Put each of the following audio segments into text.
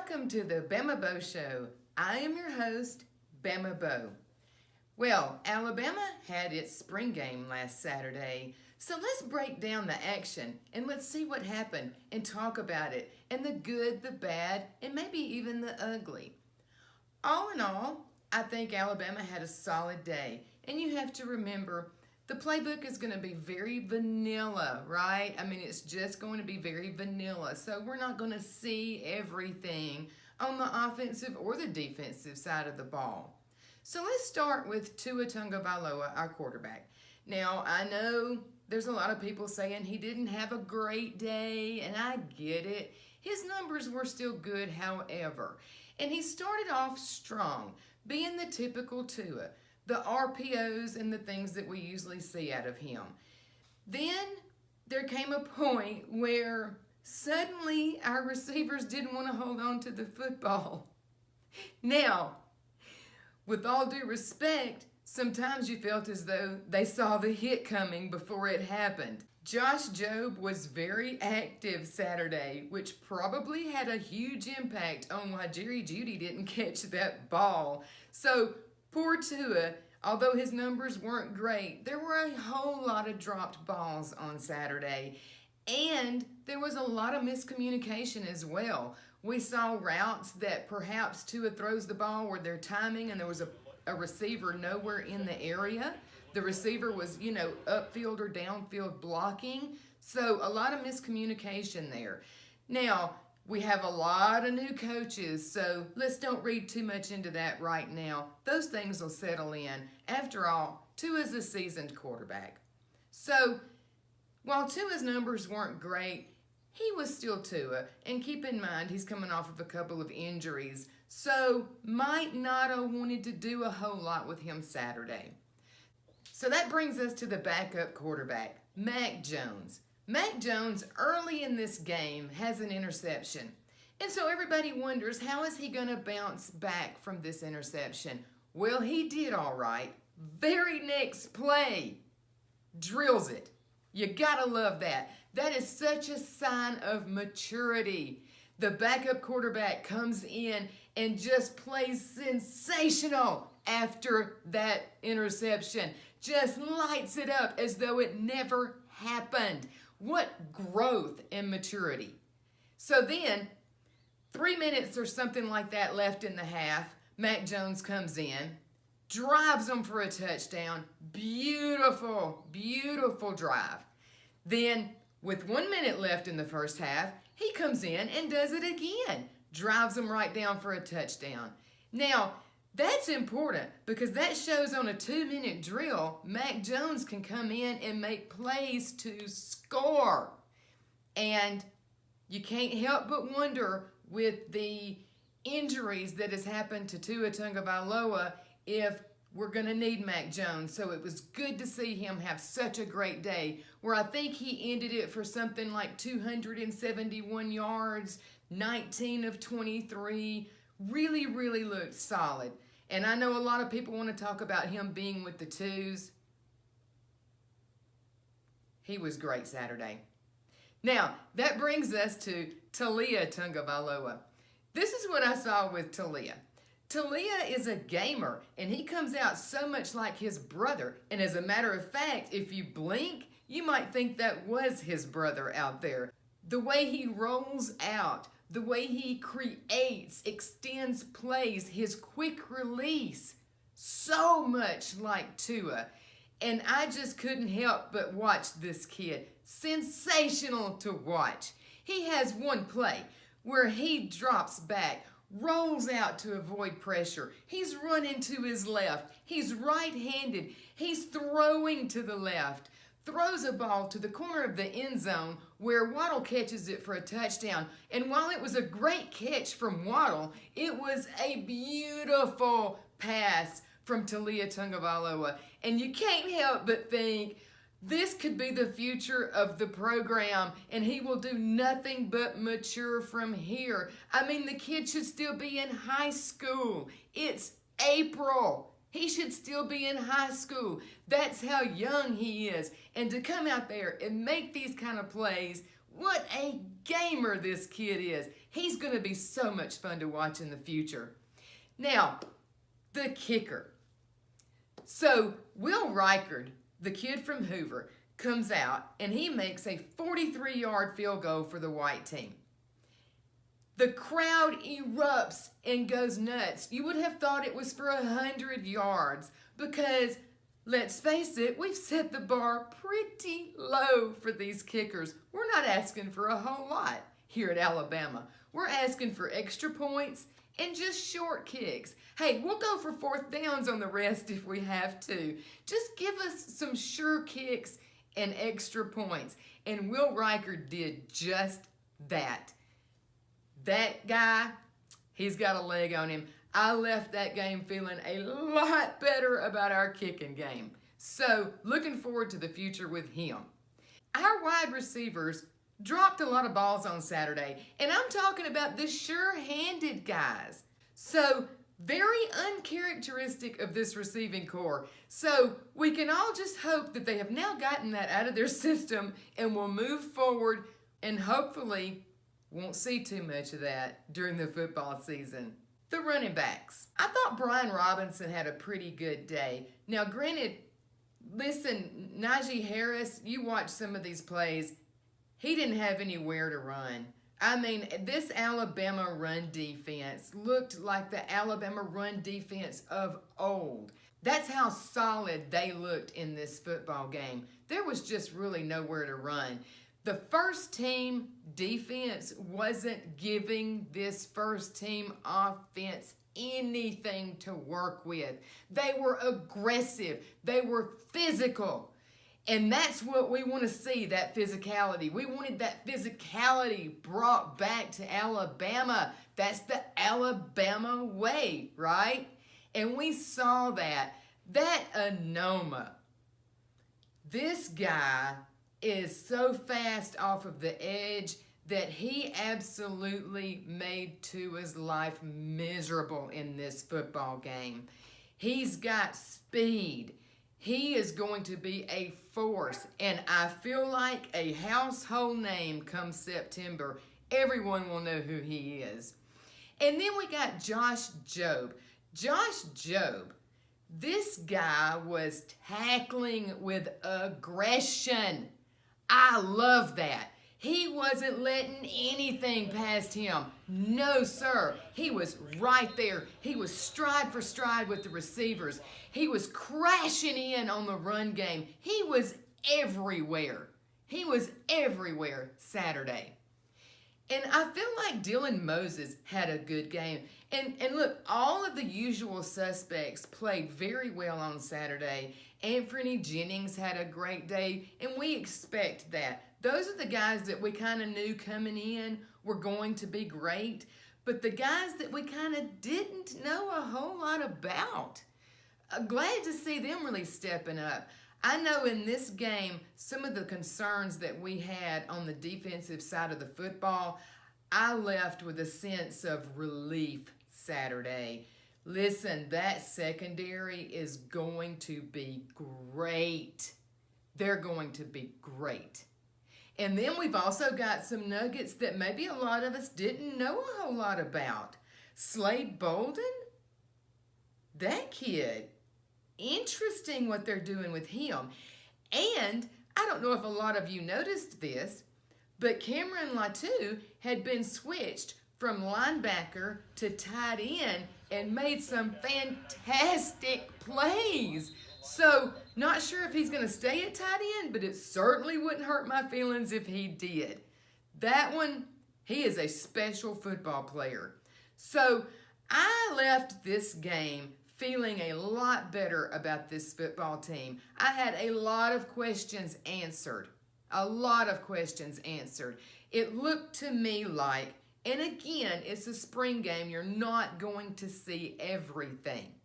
Welcome to the Bama Bo Show. I am your host, Bama Bo. Well, Alabama had its spring game last Saturday, so let's break down the action and let's see what happened and talk about it and the good, the bad, and maybe even the ugly. All in all, I think Alabama had a solid day, and you have to remember the playbook is going to be very vanilla, right? I mean, it's just going to be very vanilla. So we're not going to see everything on the offensive or the defensive side of the ball. So let's start with Tua Tagovailoa, our quarterback. Now, I know there's a lot of people saying he didn't have a great day, and I get it. His numbers were still good, however. And he started off strong, being the typical Tua. The RPOs and the things that we usually see out of him. Then there came a point where suddenly our receivers didn't want to hold on to the football. Now, with all due respect, sometimes you felt as though they saw the hit coming before it happened. Josh Jobe was very active Saturday, which probably had a huge impact on why Jerry Jeudy didn't catch that ball. So, poor Tua, although his numbers weren't great, there were a whole lot of dropped balls on Saturday. And there was a lot of miscommunication as well. We saw routes that perhaps Tua throws the ball where they're timing and there was a receiver nowhere in the area. The receiver was, upfield or downfield blocking. So a lot of miscommunication there. Now, we have a lot of new coaches, so let's don't read too much into that right now. Those things will settle in. After all, Tua's a seasoned quarterback. So, while Tua's numbers weren't great, he was still Tua. And keep in mind, he's coming off of a couple of injuries, so might not have wanted to do a whole lot with him Saturday. So that brings us to the backup quarterback, Mac Jones. Mac Jones, early in this game, has an interception. And so everybody wonders, how is he going to bounce back from this interception? Well, he did all right. Very next play, drills it. You got to love that. That is such a sign of maturity. The backup quarterback comes in and just plays sensational after that interception. Just lights it up as though it never happened. What growth and maturity. So then, 3 minutes or something like that left in the half, Mac Jones comes in, drives them for a touchdown. Beautiful, beautiful drive. Then, with 1 minute left in the first half, he comes in and does it again. Drives them right down for a touchdown. Now, that's important because that shows on a 2-minute drill, Mac Jones can come in and make plays to score. And you can't help but wonder with the injuries that has happened to Tua Tagovailoa if we're going to need Mac Jones. So it was good to see him have such a great day where I think he ended it for something like 271 yards, 19 of 23. Really, really looked solid. And I know a lot of people want to talk about him being with the twos. He was great Saturday. Now, that brings us to Thalia Thompson. This is what I saw with Thalia. Thalia is a gamer, and he comes out so much like his brother. And as a matter of fact, if you blink, you might think that was his brother out there. The way he rolls out, the way he creates, extends plays, his quick release, so much like Tua. And I just couldn't help but watch this kid. Sensational to watch. He has one play where he drops back, rolls out to avoid pressure. He's running to his left. He's right-handed. He's throwing to the left. Throws a ball to the corner of the end zone where Waddle catches it for a touchdown. And while it was a great catch from Waddle, it was a beautiful pass from Thalia Thompson. And you can't help but think, this could be the future of the program, and he will do nothing but mature from here. I mean, the kid should still be in high school. It's April. He should still be in high school. That's how young he is. And to come out there and make these kind of plays, What a gamer this kid is. He's going to be so much fun to watch in the future. Now, the kicker. So, Will Reichard, the kid from Hoover, comes out and he makes a 43-yard field goal for the white team. The crowd erupts and goes nuts. You would have thought it was for 100 yards because, let's face it, we've set the bar pretty low for these kickers. We're not asking for a whole lot here at Alabama. We're asking for extra points and just short kicks. Hey, we'll go for fourth downs on the rest if we have to. Just give us some sure kicks and extra points. And Will Reichard did just that. That guy, he's got a leg on him. I left that game feeling a lot better about our kicking game. So, looking forward to the future with him. Our wide receivers dropped a lot of balls on Saturday, and I'm talking about the sure-handed guys. So, very uncharacteristic of this receiving corps. So, we can all just hope that they have now gotten that out of their system and will move forward and hopefully won't see too much of that during the football season. The running backs. I thought Brian Robinson had a pretty good day. Now, granted, listen, Najee Harris, you watch some of these plays, he didn't have anywhere to run. I mean, this Alabama run defense looked like the Alabama run defense of old. That's how solid they looked in this football game. There was just really nowhere to run. The first team defense wasn't giving this first team offense anything to work with. They were aggressive. They were physical. And that's what we want to see, that physicality. We wanted that physicality brought back to Alabama. That's the Alabama way, right? And we saw that. That Anoma, this guy is so fast off of the edge that he absolutely made Tua's life miserable in this football game. He's got speed. He is going to be a force, and I feel like a household name come September. Everyone will know who he is. And then we got Josh Jobe. Josh Jobe, this guy was tackling with aggression. I love that. He wasn't letting anything past him. No, sir. He was right there. He was stride for stride with the receivers. He was crashing in on the run game. He was everywhere. He was everywhere Saturday. And I feel like Dylan Moses had a good game. And look, all of the usual suspects played very well on Saturday. Anthony Jennings had a great day, and we expect that. Those are the guys that we kind of knew coming in were going to be great, but the guys that we kind of didn't know a whole lot about. Glad to see them really stepping up. I know in this game, some of the concerns that we had on the defensive side of the football, I left with a sense of relief Saturday. Listen, that secondary is going to be great. They're going to be great. And then we've also got some nuggets that maybe a lot of us didn't know a whole lot about. Slade Bolden? That kid. Interesting what they're doing with him. And I don't know if a lot of you noticed this, but Cameron Latu had been switched from linebacker to tight end and made some fantastic plays. So, not sure if he's going to stay at tight end, but it certainly wouldn't hurt my feelings if he did. That one, he is a special football player. So, I left this game feeling a lot better about this football team. I had a lot of questions answered. A lot of questions answered. It looked to me like, and again, it's a spring game. You're not going to see everything.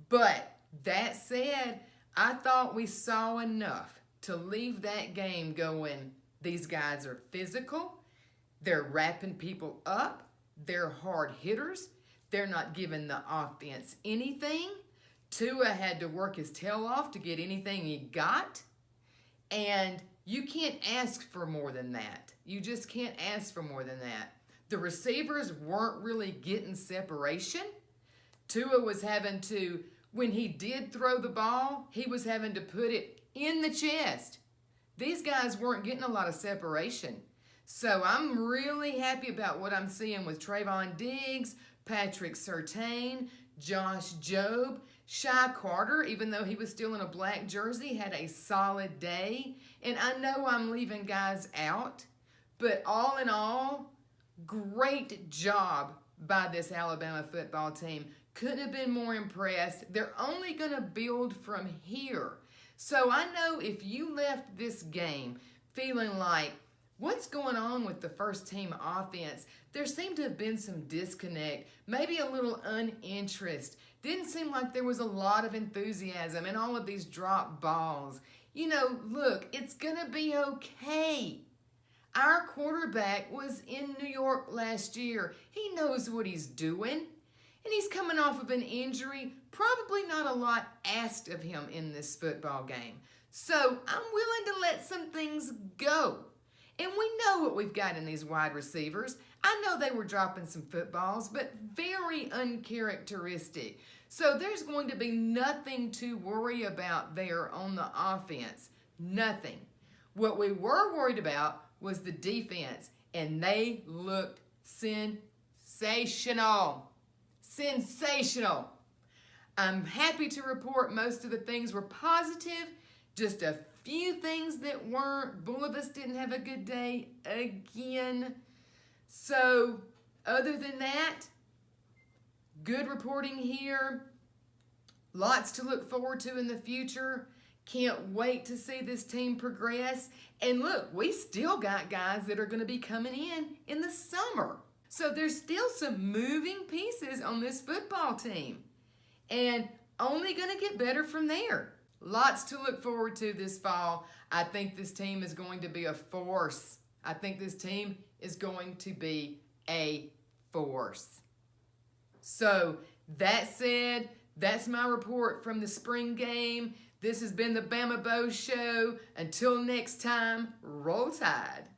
But that said, I thought we saw enough to leave that game going. These guys are physical. They're wrapping people up. They're hard hitters. They're not giving the offense anything. Tua had to work his tail off to get anything he got. And You can't ask for more than that. You just can't ask for more than that. The receivers weren't really getting separation. Tua was having to, when he did throw the ball, he was having to put it in the chest. These guys weren't getting a lot of separation. So I'm really happy about what I'm seeing with Trayvon Diggs, Patrick Surtain, Josh Jobe, Shy Carter, even though he was still in a black jersey, had a solid day. And I know I'm leaving guys out, but all in all, great job by this Alabama football team. Couldn't have been more impressed. They're only going to build from here. So I know if you left this game feeling like, what's going on with the first team offense? There seemed to have been some disconnect, maybe a little uninterest. Didn't seem like there was a lot of enthusiasm in all of these drop balls. You know, look, it's going to be okay. Our quarterback was in New York last year. He knows what he's doing. And he's coming off of an injury. Probably not a lot asked of him in this football game. So I'm willing to let some things go. And we know what we've got in these wide receivers. I know they were dropping some footballs, but very uncharacteristic. So there's going to be nothing to worry about there on the offense. Nothing. What we were worried about was the defense, and they looked sensational. Sensational. I'm happy to report most of the things were positive. Just a few things that weren't. Bullivus didn't have a good day again. So, other than that, good reporting here. Lots to look forward to in the future. Can't wait to see this team progress. And look, we still got guys that are going to be coming in the summer. So there's still some moving pieces on this football team. And only going to get better from there. Lots to look forward to this fall. I think this team is going to be a force. I think this team is going to be a force. So that said, that's my report from the spring game. This has been the Bama Bo Show. Until next time, roll Tide.